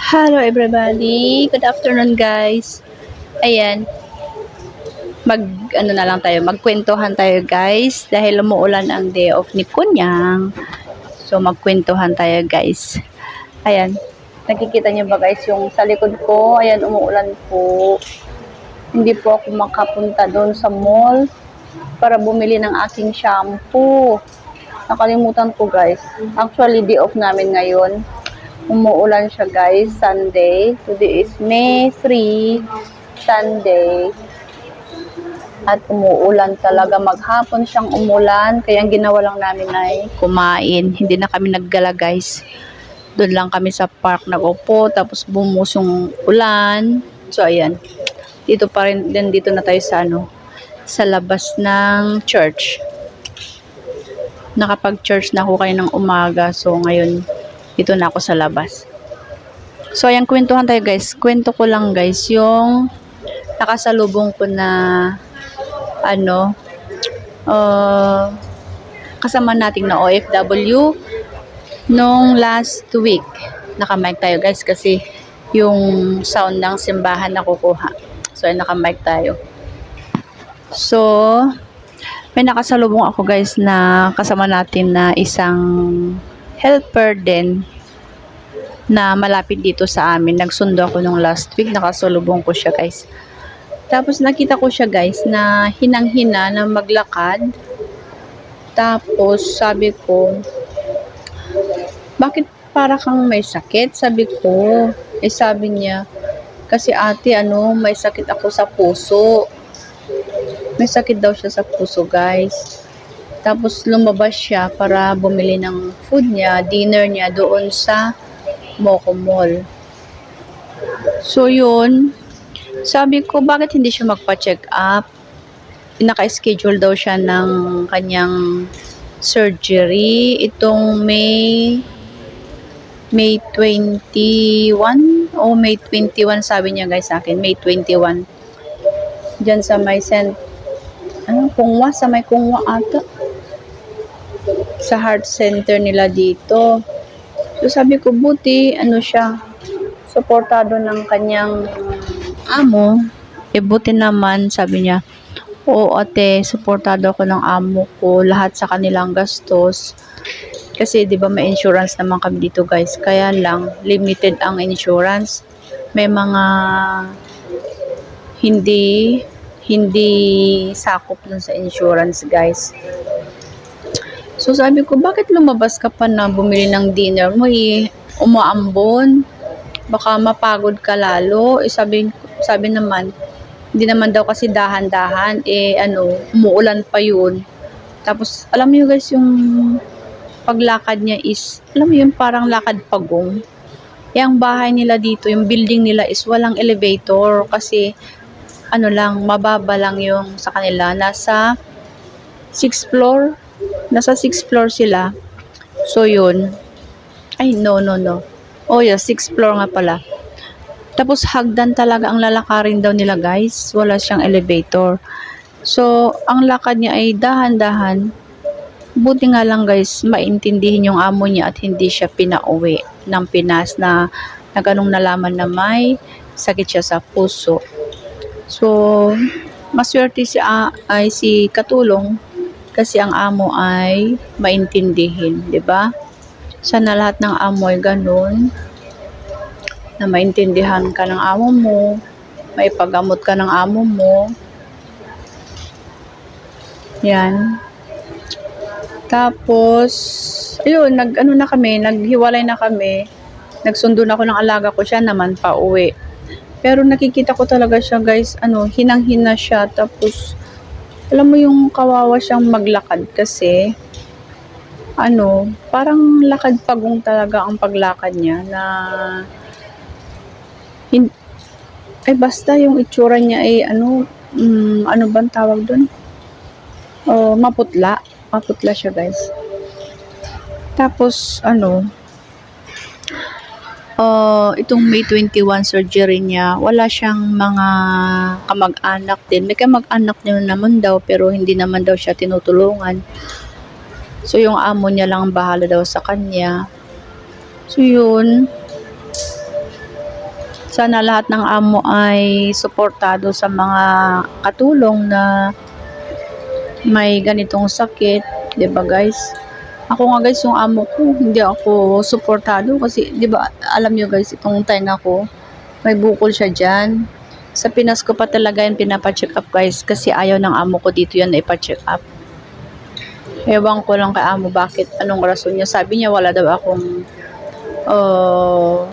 Hello everybody, good afternoon guys. Ayan, mag ano na lang tayo, magkwentuhan tayo guys dahil umuulan ang day off ni Kunyang. So magkwentuhan tayo guys. Ayan, nakikita niyo ba guys yung sa likod ko? Ayan, umuulan po. Hindi po ako makapunta doon sa mall para bumili ng aking shampoo. Nakalimutan ko guys. Actually, day off namin ngayon. Umuulan siya guys, Sunday. Today is May 3, Sunday. At umuulan talaga. Maghapon siyang umulan. Kaya ang ginawa lang namin ay kumain. Hindi na kami naggala guys. Doon lang kami sa park nag-upo. Tapos bumusong ulan. So ayan. Dito pa rin. Then dito na tayo sa sa labas ng church. Nakapag-church na ako kayo ng umaga. So ngayon, dito na ako sa labas. So ayan, kwentuhan tayo guys. Kwento ko lang guys yung nakasalubong ko na kasama nating na OFW nung last week. Naka-mic tayo guys kasi yung sound ng simbahan nakukuha. So ayan, naka-mic tayo. So may nakasalubong ako guys na kasama natin na isang helper din na malapit dito sa amin. Nagsundo ako nung last week, nakasalubong ko siya guys. Tapos nakita ko siya guys na hinang-hina na maglakad. Tapos sabi ko, bakit para kang may sakit? Sabi ko, sabi niya, kasi ate may sakit ako sa puso. May sakit daw siya sa puso guys. Tapos lumabas siya para bumili ng food niya, dinner niya doon sa Moco Mall. So yun, sabi ko bakit hindi siya magpa-check up? Naka-schedule daw siya ng kanyang surgery itong May 21 o May 21 sabi niya guys sa akin, May 21. Diyan sa may Kungwa, sa may Kungwa ata. Sa heart center nila dito. So sabi ko buti siya suportado ng kanyang amo. Buti naman sabi niya, oo ate, suportado ako ng amo ko lahat sa kanilang gastos. Kasi 'di ba may insurance naman kami dito guys. Kaya lang limited ang insurance. May mga hindi sakop dun sa insurance guys. So sabi ko, bakit lumabas ka pa na bumili ng dinner mo umaambon? Baka mapagod ka lalo. Sabi naman, hindi naman daw kasi dahan-dahan. Umuulan pa yun. Tapos, alam mo guys, yung paglakad niya is, alam mo yun, parang lakad pagong. Yung bahay nila dito, yung building nila is walang elevator. Kasi, mababa lang yung sa kanila. Nasa 6th floor. Nasa 6th floor sila. So, yun. Ay, no. Oh, yeah, 6th floor nga pala. Tapos, hagdan talaga ang lalakarin daw nila, guys. Wala siyang elevator. So, ang lakad niya ay dahan-dahan. Buti nga lang, guys, maintindihin yung amo niya at hindi siya pinauwi ng Pinas na ganung nalaman na may sakit siya sa puso. So, maswerte si Katulong kasi ang amo ay maintindihin, 'di ba? Sana lahat ng amo ay ganun, na maintindihan ka ng amo mo, maipagamot ka ng amo mo. Yan. Tapos, ayun, naghiwalay na kami. Nagsundo na ako ng alaga ko, siya naman pauwi. Pero nakikita ko talaga siya guys, hinang-hina siya. Tapos, alam mo yung kawawa siyang maglakad kasi, parang lakad pagong talaga ang paglakad niya na, basta yung itsura niya ay, ano bang tawag doon? Maputla. Maputla siya guys. Tapos, itong May 21 surgery niya, wala siyang mga kamag-anak din. May kamag-anak niya naman daw, pero hindi naman daw siya tinutulungan. So, yung amo niya lang bahala daw sa kanya. So, yun. Sana lahat ng amo ay suportado sa mga katulong na may ganitong sakit, 'di ba guys? Ako nga guys, yung amo ko, hindi ako suportado kasi 'di ba, alam niyo guys, itong tenga ko, may bukol siya diyan. Sa Pinas ko pa talaga yan pinapa-check up guys kasi ayaw ng amo ko dito yan na ipa-check up. Ewan ko lang kay amo bakit, anong rason niya. Sabi niya wala daw akong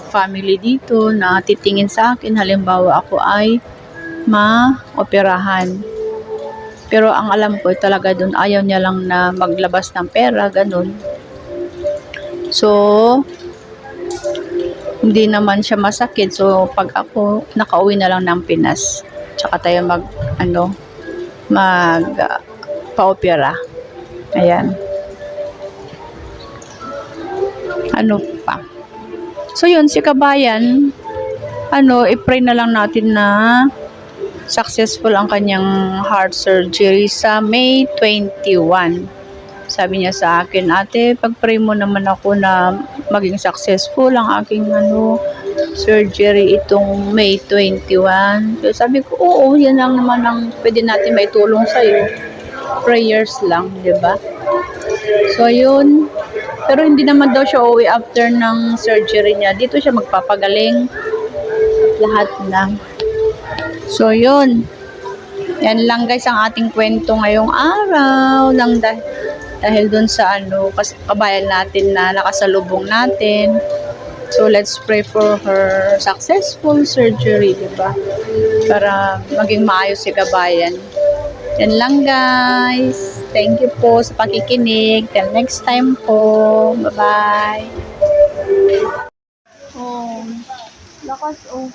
family dito na titingin sa akin halimbawa ako ay ma-operahan. Pero ang alam ko talaga dun ayaw niya lang na maglabas ng pera, ganun. So, hindi naman siya masakit. So, pag ako, nakauwi na lang ng Pinas. Tsaka tayo pa-opera. Ayan. Ano pa? So, yun, si Kabayan, i-pray na lang natin na successful ang kanyang heart surgery sa May 21. Sabi niya sa akin, ate, pag-pray mo naman ako na maging successful ang aking surgery itong May 21. So, sabi ko, oo, yan lang naman ang pwede natin maitulong sa'yo. Prayers lang, di ba? So, yun. Pero hindi naman daw siya uwi after ng surgery niya. Dito siya magpapagaling. Lahat na. So, yun. Yan lang guys ang ating kwento ngayong araw. Dahil dun sa kabayan natin na nakasalubong natin. So, let's pray for her successful surgery, diba? Para maging maayos si kabayan. Yan lang guys. Thank you po sa pakikinig. Till next time po. Bye-bye. Oh, lakas oh.